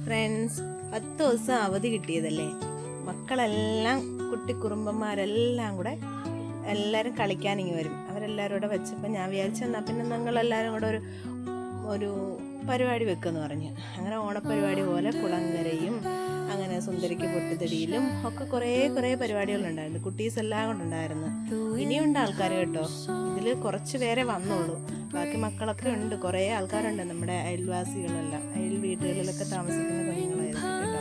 Friends, 10 ദിവസം അവധി കിട്ടിയതല്ലേ. മക്കളെല്ലാം കുട്ടിക്കുറുമ്പന്മാരെല്ലാം കൂടെ എല്ലാവരും കളിക്കാനിങ്ങി വരും. അവരെല്ലാവരും കൂടെ വെച്ചപ്പോൾ ഞാൻ വിചാരിച്ചെന്നാൽ പിന്നെ ഞങ്ങളെല്ലാവരും കൂടെ ഒരു പരിപാടി വെക്കുമെന്ന് പറഞ്ഞ്. അങ്ങനെ ഓണപ്പരിപാടി പോലെ കുളങ്കരയും അങ്ങനെ സുന്ദരിക്ക് പൊട്ടുതടിയിലും ഒക്കെ കുറേ പരിപാടികളുണ്ടായിരുന്നു. കുട്ടീസ് എല്ലാം കൊണ്ടുണ്ടായിരുന്നു. ഇനിയുണ്ട് ആൾക്കാർ കേട്ടോ. ഇതിൽ കുറച്ച് പേരെ വന്നുള്ളൂ. ബാക്കി മക്കളൊക്കെ ഉണ്ട്, കുറേ ആൾക്കാരുണ്ട്. നമ്മുടെ അയൽവാസികളെല്ലാം, അയൽ വീടുകളിലൊക്കെ താമസിക്കുന്ന കുഞ്ഞുങ്ങളായിരുന്നു കേട്ടോ.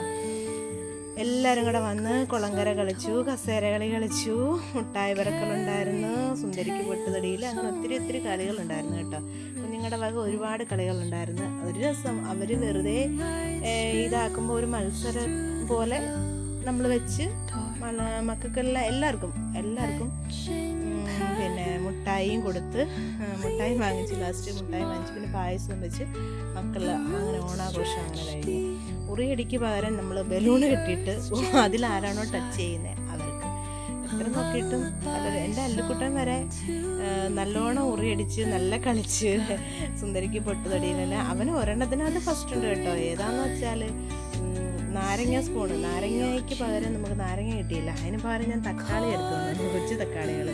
എല്ലാവരും കൂടെ വന്ന് കുളങ്കര കളിച്ചു, കസേര കളി കളിച്ചു, മുട്ടായി പറക്കലുണ്ടായിരുന്നു, സുന്ദരിക്ക് പൊട്ടുതടിയിൽ, അങ്ങനെ ഒത്തിരി കളികളുണ്ടായിരുന്നു കേട്ടോ. കുഞ്ഞുങ്ങളുടെ വക ഒരുപാട് കളികളുണ്ടായിരുന്നു. ഒരു രസം. അവർ വെറുതെ ഇതാക്കുമ്പോൾ ഒരു മത്സരം പോലെ നമ്മൾ വെച്ച് മക്കൾക്കെല്ലാം എല്ലാവർക്കും പിന്നെ മുട്ടായിയും കൊടുത്ത്, മുട്ടായി വാങ്ങിച്ച്, ലാസ്റ്റ് മുട്ടായി വാങ്ങിച്ച് പിന്നെ പായസം വെച്ച് മക്കൾ അങ്ങനെ ഓണാഘോഷം അങ്ങനെ കഴിഞ്ഞു. ഉറിയടിക്ക് പകരം നമ്മൾ ബലൂണ് കെട്ടിയിട്ട് അതിലാരാണോ ടച്ച് ചെയ്യുന്നത് അവർക്ക് എത്ര നോക്കിയിട്ടും എൻ്റെ അല്ലുക്കുട്ടൻ വരെ നല്ലോണം ഉറിയടിച്ച് നല്ല കളിച്ച് സുന്ദരിക്ക് പൊട്ടുതടിയിലല്ല. അവന് ഒരെണ്ണത്തിനകത്ത് ഫസ്റ്റ് ഉണ്ട് കേട്ടോ. ഏതാണെന്ന് വെച്ചാൽ നാരങ്ങ സ്പൂണ്, നാരങ്ങയ്ക്ക് പകരം നമുക്ക് നാരങ്ങ കിട്ടിയില്ല. അതിന് പകരം ഞാൻ തക്കാളി എടുത്തു, കൊച്ചു തക്കാളികൾ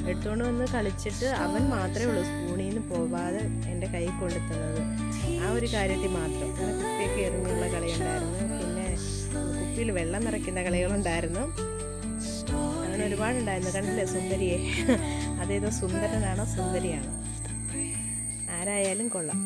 എടുത്തുകൊണ്ട് വന്ന് കളിച്ചിട്ട് അവൻ മാത്രമേ ഉള്ളൂ സ്പൂണിൽ നിന്ന് പോവാതെ എൻ്റെ കൈ കൊണ്ടുത്തുന്നത്. ആ ഒരു കാര്യത്തിൽ മാത്രം. അങ്ങനെ കുപ്പിയൊക്കെ എറിഞ്ഞുള്ള കളിയുണ്ടായിരുന്നു. പിന്നെ കുപ്പിയിൽ വെള്ളം നിറയ്ക്കുന്ന കളികളുണ്ടായിരുന്നു. അങ്ങനെ ഒരുപാടുണ്ടായിരുന്നു. കണ്ടില്ലേ സുന്ദരിയെ? അതേതോ സുന്ദരനാണോ സുന്ദരിയാണോ, ആരായാലും കൊള്ളാം.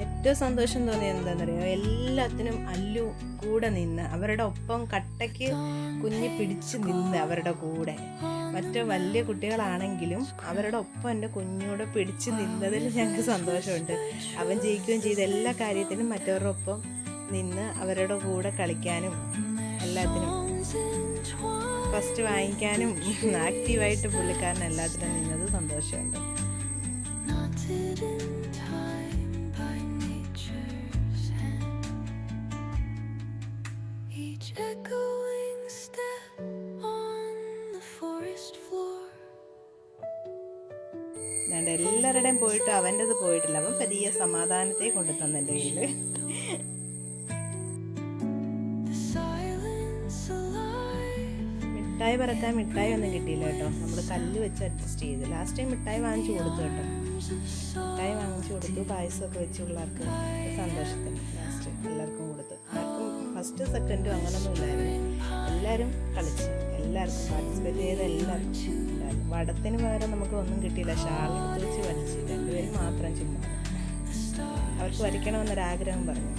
ഏറ്റവും സന്തോഷം തോന്നിയത് എന്താണെന്നറിയോ? എല്ലാത്തിനും അല്ലു കൂടെ നിന്ന് അവരുടെ ഒപ്പം കട്ടയ്ക്ക് കുഞ്ഞ് പിടിച്ച് നിന്ന് അവരുടെ കൂടെ. മറ്റു വലിയ കുട്ടികളാണെങ്കിലും അവരുടെ ഒപ്പം എൻ്റെ കുഞ്ഞോട് പിടിച്ച് നിന്നതിൽ ഞങ്ങൾക്ക് സന്തോഷമുണ്ട്. അവൻ ജയിക്കുകയും ചെയ്ത എല്ലാ കാര്യത്തിനും മറ്റവരുടെ ഒപ്പം നിന്ന് അവരുടെ കൂടെ കളിക്കാനും എല്ലാത്തിനും ഫസ്റ്റ് വാങ്ങിക്കാനും ആക്റ്റീവായിട്ട് പുള്ളിക്കാരൻ എല്ലാത്തിനും നിന്നത് സന്തോഷമുണ്ട്. എല്ലാവരുടെയും പോയിട്ട് അവൻ്റെത് പോയിട്ടില്ല. അവൻ പതിയെ സമാധാനത്തെ കൊണ്ടു തന്നെ എൻ്റെ കയ്യിൽ. മിഠായി പറക്കാൻ മിഠായി ഒന്നും കിട്ടിയില്ല കേട്ടോ. നമ്മൾ കല്ല് വെച്ച് അഡ്ജസ്റ്റ് ചെയ്ത് ലാസ്റ്റ് ടൈം മിഠായി വാങ്ങിച്ചു കൊടുത്തു കേട്ടോ. മിഠായി വാങ്ങിച്ചു കൊടുത്തു, പായസമൊക്കെ വെച്ച് പിള്ളേർക്ക് സന്തോഷത്തിന് ലാസ്റ്റ് എല്ലാവർക്കും കൊടുത്തു. ആർക്കും ഫസ്റ്റ് സെക്കൻഡും അങ്ങനൊന്നും ഇല്ലായിരുന്നു. എല്ലാവരും കളിച്ച്, എല്ലാവർക്കും പാർട്ടിസിപ്പേറ്റ് ചെയ്ത എല്ലാവർക്കും ഉണ്ടായിരുന്നു. വടത്തിന് പകരം നമുക്ക് ഒന്നും കിട്ടിയില്ല. ഷാളെടുത്ത് വെച്ച് വലിച്ച് 2 പേരും മാത്രം ചുമ്മാ. അവർക്ക് വരയ്ക്കണമെന്നൊരാഗ്രഹം പറഞ്ഞു.